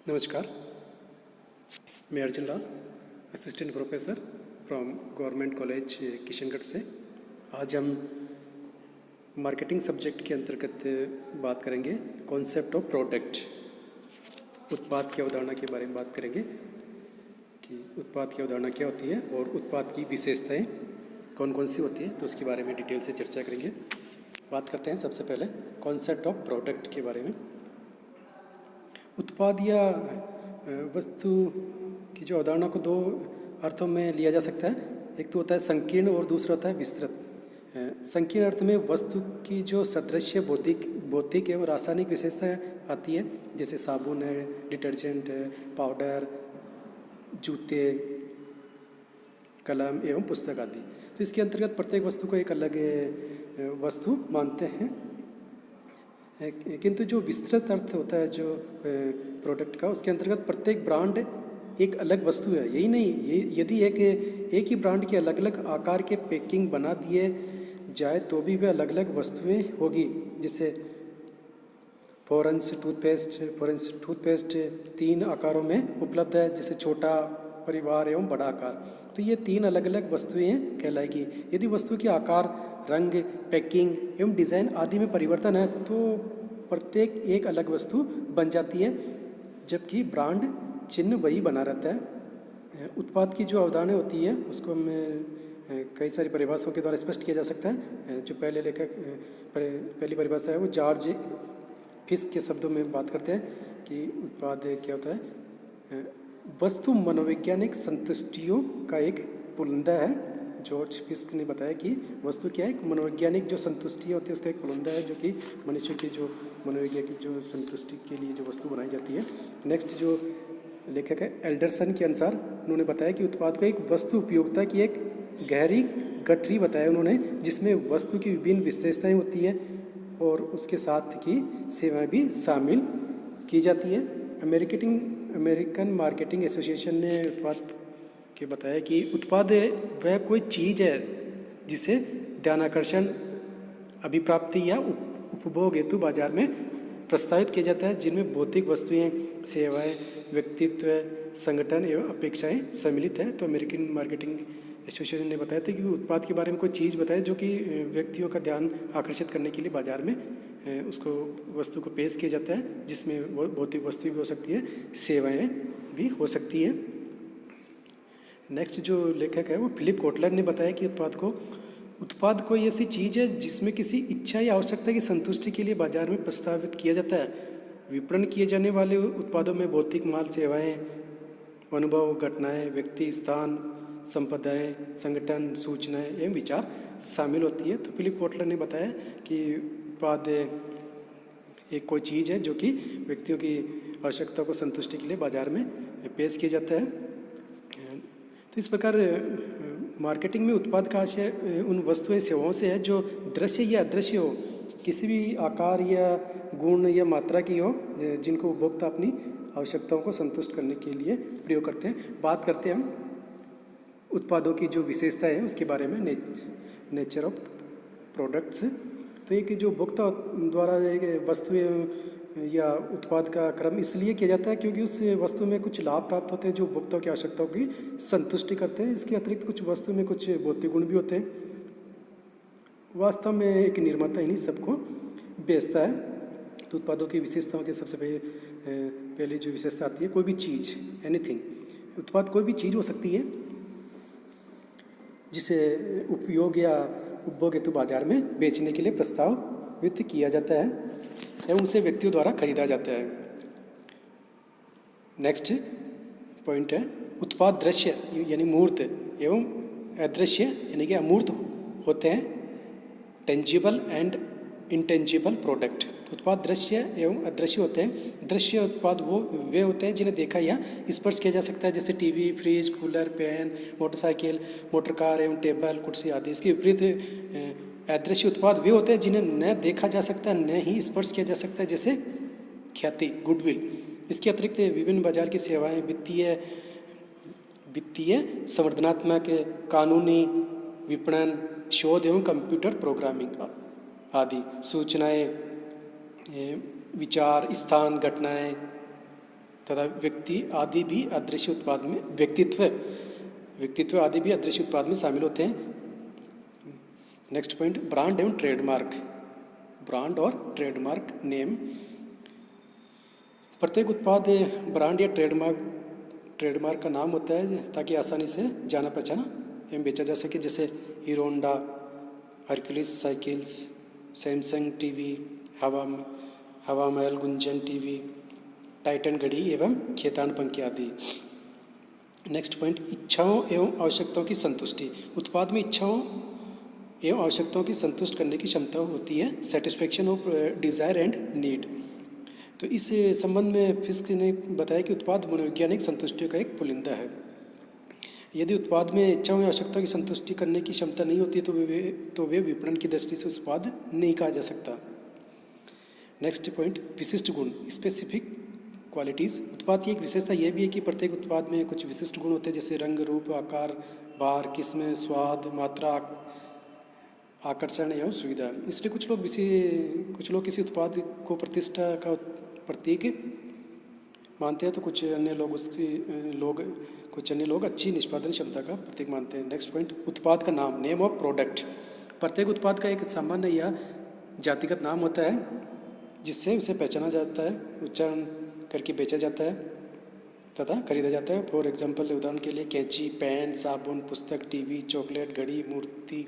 नमस्कार, मैं Arjun Lal, assistant professor from government college Kishangarh से। आज हम मार्केटिंग सब्जेक्ट के अंतर्गत बात करेंगे कॉन्सेप्ट ऑफ प्रोडक्ट, उत्पाद की अवधारणा के बारे में बात करेंगे कि उत्पाद की अवधारणा क्या होती है और उत्पाद की विशेषताएं कौन कौन सी होती है, तो उसके बारे में डिटेल से चर्चा करेंगे। बात करते हैं सबसे पहले कॉन्सेप्ट ऑफ प्रोडक्ट के बारे में। उत्पाद या वस्तु की जो अवधारणा को दो अर्थों में लिया जा सकता है। एक तो होता है संकीर्ण और दूसरा होता है विस्तृत। संकीर्ण अर्थ में वस्तु की जो सदृश्य भौतिक एवं रासायनिक विशेषताएं आती है, जैसे साबुन है, डिटर्जेंट है, पाउडर, जूते, कलम एवं पुस्तक आदि। तो इसके अंतर्गत प्रत्येक वस्तु को एक अलग वस्तु मानते हैं। किंतु जो विस्तृत अर्थ होता है जो प्रोडक्ट का, उसके अंतर्गत प्रत्येक ब्रांड एक अलग वस्तु है। यही नहीं, यदि एक ही ब्रांड के अलग अलग आकार के पैकिंग बना दिए जाए तो भी वे अलग अलग वस्तुएं होगी। जैसे फॉरेंस टूथपेस्ट 3 आकारों में उपलब्ध है, जैसे छोटा, परिवार एवं बड़ा आकार। तो ये 3 अलग अलग वस्तुएं कहलाएगी। यदि वस्तु के आकार, रंग, पैकिंग एवं डिज़ाइन आदि में परिवर्तन है तो प्रत्येक एक अलग वस्तु बन जाती है, जबकि ब्रांड चिन्ह वही बना रहता है। उत्पाद की जो अवधारणा होती है उसको हमें कई सारी परिभाषाओं के द्वारा स्पष्ट किया जा सकता है। जो पहली परिभाषा है वो जॉर्ज फिस्क के शब्दों में बात करते हैं कि उत्पाद क्या होता है। वस्तु मनोवैज्ञानिक संतुष्टियों का एक पुलिंदा है। जॉर्ज फिस्क ने बताया कि वस्तु क्या है, एक मनोवैज्ञानिक जो संतुष्टि होती है उसका एक पुलिंदा है, जो कि मनुष्य की जो मनोवैज्ञानिक जो संतुष्टि के लिए जो वस्तु बनाई जाती है। नेक्स्ट जो लेखक है एल्डरसन के अनुसार उन्होंने बताया कि उत्पाद को एक वस्तु उपयोगिता की एक गहरी गठरी बताया उन्होंने, जिसमें वस्तु की विभिन्न विशेषताएं होती है और उसके साथ की सेवाएं भी शामिल की जाती है। अमेरिकन मार्केटिंग एसोसिएशन ने उत्पाद के बताया कि उत्पाद वह कोई चीज़ है जिसे ध्यानाकर्षण, अभिप्राप्ति या उपभोग हेतु बाजार में प्रस्तावित किया जाता है, जिनमें भौतिक वस्तुएं, सेवाएं, व्यक्तित्व, संगठन एवं अपेक्षाएं सम्मिलित हैं। तो अमेरिकन मार्केटिंग एसोसिएशन ने बताया था कि उत्पाद के बारे में कोई चीज़ बताए जो कि व्यक्तियों का ध्यान आकर्षित करने के लिए बाजार में उसको वस्तु को पेश किया जाता है, जिसमें भौतिक वस्तु भी हो सकती है, सेवाएं भी हो सकती है। नेक्स्ट जो लेखक है वो फिलिप कोटलर ने बताया कि उत्पाद कोई ऐसी चीज़ है जिसमें किसी इच्छा या आवश्यकता की संतुष्टि के लिए बाजार में प्रस्तावित किया जाता है। विपणन किए जाने वाले उत्पादों में भौतिक माल, सेवाएं, अनुभव, घटनाएं, व्यक्ति, स्थान, संपदाएं, संगठन, सूचनाएं एवं विचार शामिल होती है। तो फिलिप कोटलर ने बताया कि उत्पाद एक कोई चीज़ है जो कि व्यक्तियों की आवश्यकता को संतुष्टि के लिए बाजार में पेश किया जाता है। तो इस प्रकार मार्केटिंग में उत्पाद का आशय उन वस्तुएं, सेवाओं से है जो दृश्य या अदृश्य हो, किसी भी आकार या गुण या मात्रा की हो, जिनको उपभोक्ता अपनी आवश्यकताओं को संतुष्ट करने के लिए प्रयोग करते हैं। बात करते हैं हम उत्पादों की जो विशेषता है उसके बारे में, नेचर ऑफ प्रोडक्ट्स। तो एक जो उपभोक्ता द्वारा वस्तुएं या उत्पाद का क्रम इसलिए किया जाता है क्योंकि उस वस्तु में कुछ लाभ प्राप्त होते हैं जो उपभोक्ताओं की आवश्यकताओं की संतुष्टि करते हैं। इसके अतिरिक्त कुछ वस्तु में कुछ भौतिक गुण भी होते हैं। वास्तव में एक निर्माता इन्हीं सबको बेचता है। तो उत्पादों की विशेषताओं के सबसे पहले जो विशेषता आती है, कोई भी चीज़, एनीथिंग। उत्पाद कोई भी चीज़ हो सकती है जिसे उपयोग या उपभोग हेतु बाजार में बेचने के लिए प्रस्तावित किया जाता है एवं उसे व्यक्तियों द्वारा खरीदा जाता है। नेक्स्ट पॉइंट है उत्पाद दृश्य यानी मूर्त एवं अदृश्य यानी कि अमूर्त होते हैं। Tangible and intangible product. उत्पाद दृश्य एवं अदृश्य होते हैं। दृश्य उत्पाद वे होते हैं जिन्हें देखा या स्पर्श किया जा सकता है, जैसे TV, fridge, cooler, pen, motorcycle, motor car एवं टेबल, कुर्सी आदि। इसके विपरीत अदृश्य उत्पाद वे होते हैं जिन्हें न देखा जा सकता, न ही स्पर्श किया जा सकता है, जैसे ख्याति, गुडविल। इसके अतिरिक्त विभिन्न बाजार की सेवाएं, वित्तीय, संवर्धनात्मक, कानूनी, विपणन, शोध एवं कंप्यूटर प्रोग्रामिंग आदि, सूचनाएं, विचार, स्थान, घटनाएं, तथा व्यक्ति आदि भी अदृश्य उत्पाद में व्यक्तित्व आदि भी अदृश्य उत्पाद में शामिल होते हैं। नेक्स्ट पॉइंट, ब्रांड एवं ट्रेडमार्क। ब्रांड और ट्रेडमार्क नेम। प्रत्येक उत्पाद ब्रांड या ट्रेडमार्क का नाम होता है ताकि आसानी से जाना पहचाना एवं बेचा जा सके। जैसे hero Honda, Hercules cycles, Samsung TV, हवा महल गुंजन टीवी, टाइटन घड़ी एवं खेतान पंखे आदि। नेक्स्ट पॉइंट, इच्छाओं एवं आवश्यकताओं की संतुष्टि। उत्पाद में इच्छाओं एवं आवश्यकताओं की संतुष्ट करने की क्षमता होती है, satisfaction of desire and need. तो इस संबंध में फिस्क ने बताया कि उत्पाद मनोवैज्ञानिक संतुष्टियों का एक पुलिंदा है। यदि उत्पाद में इच्छाओं एवं आवश्यकताओं की संतुष्टि करने की क्षमता नहीं होती तो वे विपणन की दृष्टि से उत्पाद नहीं कहा जा सकता। नेक्स्ट पॉइंट, विशिष्ट गुण, स्पेसिफिक क्वालिटीज़। उत्पाद की एक विशेषता यह भी है कि प्रत्येक उत्पाद में कुछ विशिष्ट गुण होते हैं, जैसे रंग, रूप, आकार, भार, किस्म, स्वाद, मात्रा, आकर्षण एवं सुविधा। इसलिए कुछ लोग किसी उत्पाद को प्रतिष्ठा का प्रतीक मानते हैं, तो कुछ अन्य लोग अच्छी निष्पादन क्षमता का प्रतीक मानते हैं। नेक्स्ट पॉइंट, उत्पाद का नाम, नेम ऑफ प्रोडक्ट। प्रत्येक उत्पाद का एक सामान्य या जातिगत नाम होता है जिससे उसे पहचाना जाता है, उच्चारण करके बेचा जाता है तथा खरीदा जाता है। फॉर एग्जाम्पल, उदाहरण के लिए कैंची, पेन, साबुन, पुस्तक, टीवी, चॉकलेट, घड़ी, मूर्ति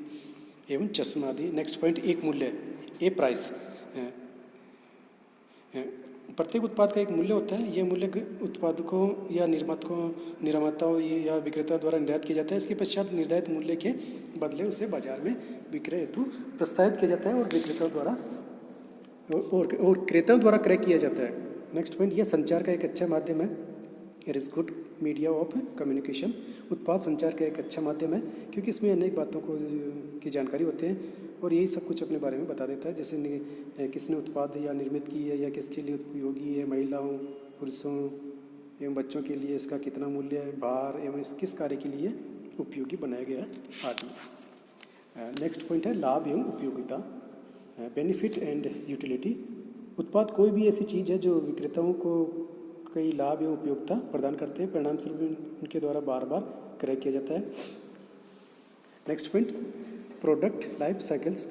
एवं चश्मा आदि। नेक्स्ट पॉइंट, एक मूल्य, ए प्राइस। प्रत्येक उत्पाद का एक मूल्य होता है। यह मूल्य उत्पादकों या निर्माताओं या विक्रेताओं द्वारा निर्धारित किया जाता है। इसके पश्चात निर्धारित मूल्य के बदले उसे बाजार में विक्रय हेतु प्रस्तावित किया जाता है और क्रेताओं द्वारा क्रय किया जाता है। नेक्स्ट पॉइंट, यह संचार का एक अच्छा माध्यम है। It is good media of communication. उत्पाद संचार का एक अच्छा माध्यम है क्योंकि इसमें अनेक बातों की जानकारी होती है और यही सब कुछ अपने बारे में बता देता है। जैसे किसने उत्पाद या निर्मित की है या किसके लिए उपयोगी है, महिलाओं, पुरुषों एवं बच्चों के लिए इसका कितना मूल्य है, भार एवं इस किस कार्य के लिए उपयोगी बनाया गया आदि। नेक्स्ट पॉइंट है लाभ एवं उपयोगिता, बेनिफिट एंड यूटिलिटी। उत्पाद कोई भी ऐसी चीज़ है जो विक्रेताओं को कई लाभ एवं उपयोगिता प्रदान करते हैं, परिणाम स्वरूप उनके द्वारा बार बार क्रय किया जाता है। Next point, product life cycles,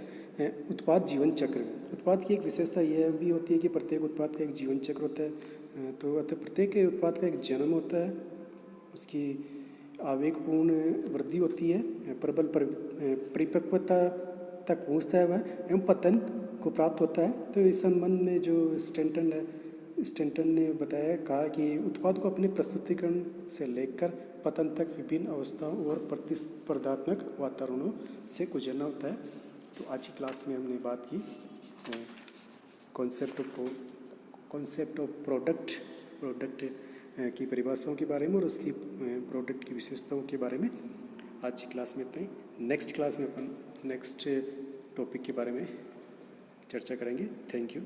उत्पाद जीवन चक्र। उत्पाद की एक विशेषता यह भी होती है कि प्रत्येक उत्पाद का एक जीवन चक्र होता है। तो अतः प्रत्येक उत्पाद का एक जन्म होता है, उसकी आवेगपूर्ण वृद्धि होती है, प्रबल परिपक्वता तक पहुँचता है वह, एवं पतन को प्राप्त होता है। तो इस संबंध में जो स्टेंटन ने कहा कि उत्पाद को अपने प्रस्तुतिकरण से लेकर पतन तक विभिन्न अवस्थाओं और प्रतिस्पर्धात्मक वातावरणों से गुजरना होता है। तो आज की क्लास में हमने बात की कॉन्सेप्ट ऑफ प्रोडक्ट की परिभाषाओं के बारे में और उसकी प्रोडक्ट की विशेषताओं के बारे में। आज की क्लास में इतना ही। नेक्स्ट क्लास में अपन नेक्स्ट टॉपिक के बारे में चर्चा करेंगे। Thank you.